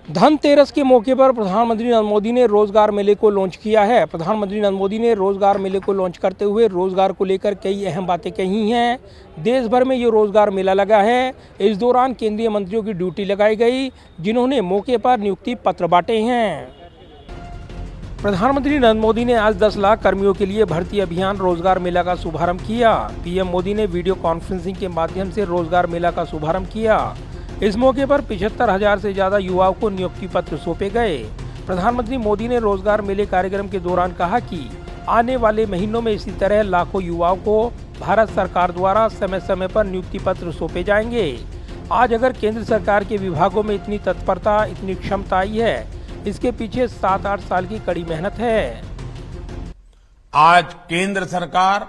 धनतेरस के मौके पर प्रधानमंत्री नरेंद्र मोदी ने रोजगार मेले को लॉन्च किया है। प्रधानमंत्री नरेंद्र मोदी ने रोजगार मेले को लॉन्च करते हुए रोजगार को लेकर कई अहम बातें कही हैं। देश भर में ये रोजगार मेला लगा है। इस दौरान केंद्रीय मंत्रियों की ड्यूटी लगाई गई, जिन्होंने मौके पर नियुक्ति पत्र बांटे हैं। प्रधानमंत्री नरेंद्र मोदी ने आज 10 लाख कर्मियों के लिए भर्ती अभियान रोजगार मेला का शुभारंभ किया। पीएम मोदी ने वीडियो कॉन्फ्रेंसिंग के माध्यम से रोजगार मेला का शुभारंभ किया। इस मौके पर 75,000 से ज्यादा युवाओं को नियुक्ति पत्र सौंपे गए। प्रधानमंत्री मोदी ने रोजगार मेले कार्यक्रम के दौरान कहा कि आने वाले महीनों में इसी तरह लाखों युवाओं को भारत सरकार द्वारा समय समय पर नियुक्ति पत्र सौंपे जाएंगे। आज अगर केंद्र सरकार के विभागों में इतनी तत्परता, इतनी क्षमता आई है, इसके पीछे 7-8 साल की कड़ी मेहनत है। आज केंद्र सरकार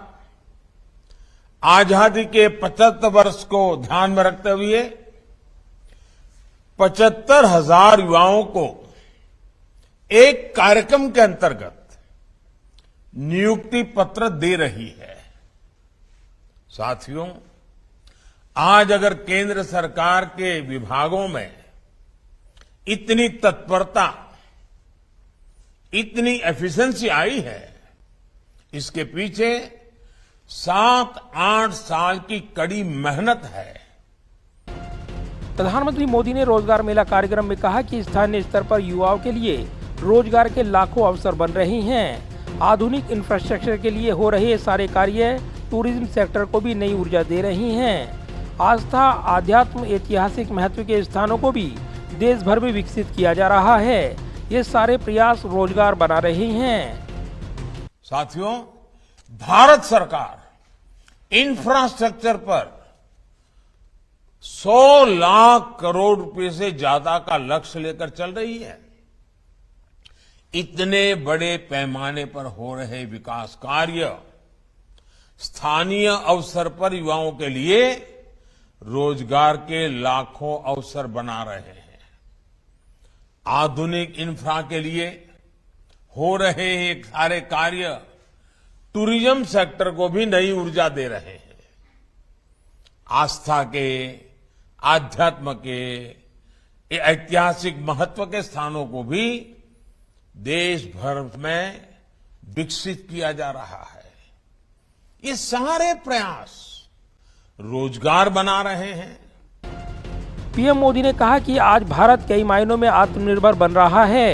आजादी के 75 वर्ष को ध्यान में रखते हुए 75,000 युवाओं को एक कार्यक्रम के अंतर्गत नियुक्ति पत्र दे रही है। साथियों, आज अगर केंद्र सरकार के विभागों में इतनी तत्परता, इतनी एफिशिएंसी आई है, इसके पीछे 7-8 साल की कड़ी मेहनत है। प्रधानमंत्री मोदी ने रोजगार मेला कार्यक्रम में कहा कि स्थानीय स्तर पर युवाओं के लिए रोजगार के लाखों अवसर बन रहे हैं। आधुनिक इंफ्रास्ट्रक्चर के लिए हो रहे सारे कार्य टूरिज्म सेक्टर को भी नई ऊर्जा दे रही हैं। आस्था, आध्यात्म, ऐतिहासिक महत्व के स्थानों को भी देश भर में विकसित किया जा रहा है। ये सारे प्रयास रोजगार बना रहे हैं। साथियों, भारत सरकार इंफ्रास्ट्रक्चर पर 100 लाख करोड़ रुपए से ज्यादा का लक्ष्य लेकर चल रही है। इतने बड़े पैमाने पर हो रहे विकास कार्य स्थानीय अवसर पर युवाओं के लिए रोजगार के लाखों अवसर बना रहे हैं। आधुनिक इंफ्रा के लिए हो रहे ये सारे कार्य टूरिज्म सेक्टर को भी नई ऊर्जा दे रहे हैं। आस्था के, आध्यात्म के, ऐतिहासिक महत्व के स्थानों को भी देश भर में विकसित किया जा रहा है। ये सारे प्रयास रोजगार बना रहे हैं। पीएम मोदी ने कहा कि आज भारत कई मायनों में आत्मनिर्भर बन रहा है।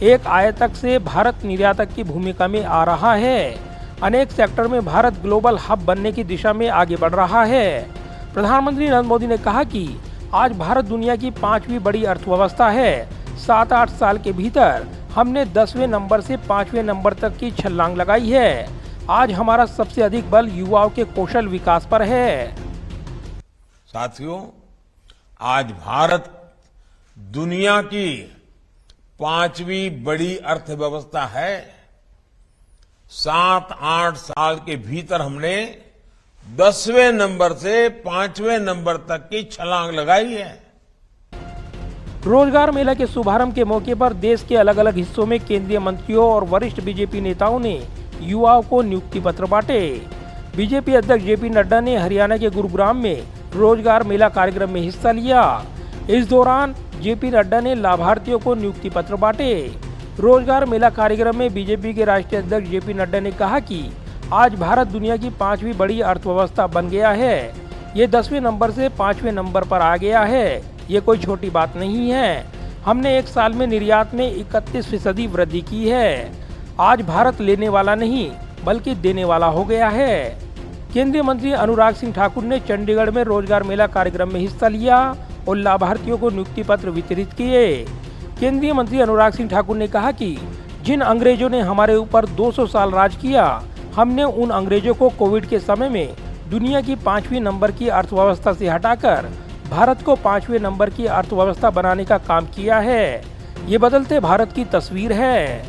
एक आयातक से भारत निर्यातक की भूमिका में आ रहा है। अनेक सेक्टर में भारत ग्लोबल हब बनने की दिशा में आगे बढ़ रहा है। प्रधानमंत्री नरेंद्र मोदी ने कहा कि आज भारत दुनिया की 5वीं बड़ी अर्थव्यवस्था है। 7-8 साल के भीतर हमने 10वें नंबर से 5वें नंबर तक की छलांग लगाई है। आज हमारा सबसे अधिक बल युवाओं के कौशल विकास पर है। साथियों, आज भारत दुनिया की 5वीं बड़ी अर्थव्यवस्था है। 7-8 साल के भीतर हमने 10वें नंबर से 5वें नंबर तक की छलांग लगाई है। रोजगार मेला के शुभारंभ के मौके पर देश के अलग अलग हिस्सों में केंद्रीय मंत्रियों और वरिष्ठ बीजेपी नेताओं ने युवाओं को नियुक्ति पत्र बांटे। बीजेपी अध्यक्ष जेपी नड्डा ने हरियाणा के गुरुग्राम में रोजगार मेला कार्यक्रम में हिस्सा लिया। इस दौरान जेपी नड्डा ने लाभार्थियों को नियुक्ति पत्र बांटे। रोजगार मेला कार्यक्रम में बीजेपी के राष्ट्रीय अध्यक्ष जेपी नड्डा ने कहा कि आज भारत दुनिया की 5वीं बड़ी अर्थव्यवस्था बन गया है। ये 10वें नंबर से 5वें नंबर पर आ गया है। ये कोई छोटी बात नहीं है। हमने एक साल में निर्यात में 31% वृद्धि की है। आज भारत लेने वाला नहीं बल्कि देने वाला हो गया है। केंद्रीय मंत्री अनुराग सिंह ठाकुर ने चंडीगढ़ में रोजगार मेला कार्यक्रम में हिस्सा लिया और लाभार्थियों को नियुक्ति पत्र वितरित किए। केंद्रीय मंत्री अनुराग सिंह ठाकुर ने कहा कि जिन अंग्रेजों ने हमारे ऊपर 200 साल राज किया, हमने उन अंग्रेजों को कोविड के समय में दुनिया की 5वीं नंबर की अर्थव्यवस्था से हटाकर भारत को 5वें नंबर की अर्थव्यवस्था बनाने का काम किया है। ये बदलते भारत की तस्वीर है।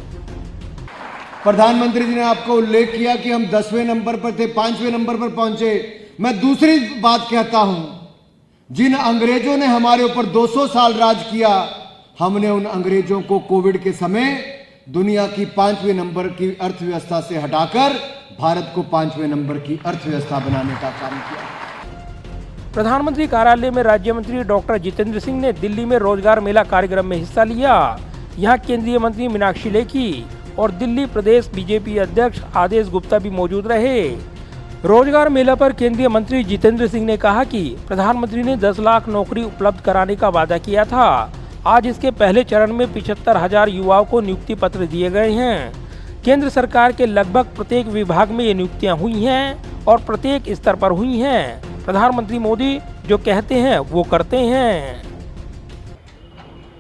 प्रधानमंत्री जी ने आपको उल्लेख किया कि हम 10वें नंबर पर थे, 5वें नंबर पर पहुंचे। मैं दूसरी बात कहता हूं, जिन अंग्रेजों ने हमारे ऊपर 200 साल राज किया, हमने उन अंग्रेजों को कोविड के समय दुनिया की 5वें नंबर की अर्थव्यवस्था से हटाकर भारत को 5वें नंबर की अर्थव्यवस्था बनाने का काम किया। प्रधानमंत्री कार्यालय में राज्य मंत्री डॉक्टर जितेंद्र सिंह ने दिल्ली में रोजगार मेला कार्यक्रम में हिस्सा लिया। यहाँ केंद्रीय मंत्री मीनाक्षी लेखी और दिल्ली प्रदेश बीजेपी अध्यक्ष आदेश गुप्ता भी मौजूद रहे। रोजगार मेला पर केंद्रीय मंत्री जितेंद्र सिंह ने कहा कि प्रधानमंत्री ने 10 लाख नौकरी उपलब्ध कराने का वादा किया था। आज इसके पहले चरण में 75,000 युवाओं को नियुक्ति पत्र दिए गए हैं। केंद्र सरकार के लगभग प्रत्येक विभाग में ये नियुक्तियां हुई हैं और प्रत्येक स्तर पर हुई हैं। प्रधानमंत्री मोदी जो कहते हैं वो करते हैं।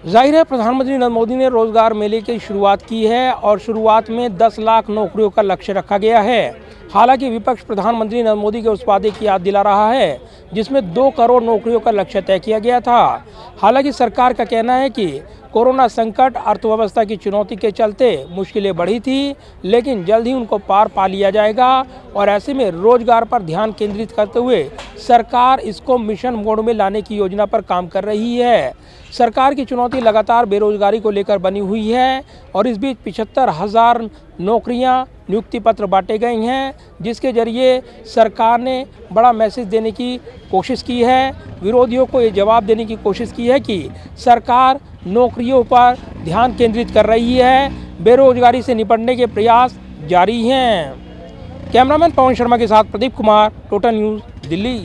जाहिर है प्रधानमंत्री नरेंद्र मोदी ने रोजगार मेले की शुरुआत की है और शुरुआत में 10 लाख नौकरियों का लक्ष्य रखा गया है। हालांकि विपक्ष प्रधानमंत्री नरेंद्र मोदी के उस वादे की याद दिला रहा है जिसमें 2 करोड़ नौकरियों का लक्ष्य तय किया गया था। हालांकि सरकार का कहना है कि कोरोना संकट अर्थव्यवस्था की चुनौती के चलते मुश्किलें बढ़ी थी, लेकिन जल्द ही उनको पार पा लिया जाएगा और ऐसे में रोजगार पर ध्यान केंद्रित करते हुए सरकार इसको मिशन मोड में लाने की योजना पर काम कर रही है। सरकार की चुनौती लगातार बेरोजगारी को लेकर बनी हुई है और इस बीच 75,000 नौकरियां नियुक्ति पत्र बांटे गए हैं, जिसके जरिए सरकार ने बड़ा मैसेज देने की कोशिश की है। विरोधियों को ये जवाब देने की कोशिश की है कि सरकार नौकरियों पर ध्यान केंद्रित कर रही है, बेरोजगारी से निपटने के प्रयास जारी हैं। कैमरामैन पवन शर्मा के साथ प्रदीप कुमार, टोटल न्यूज़, दिल्ली।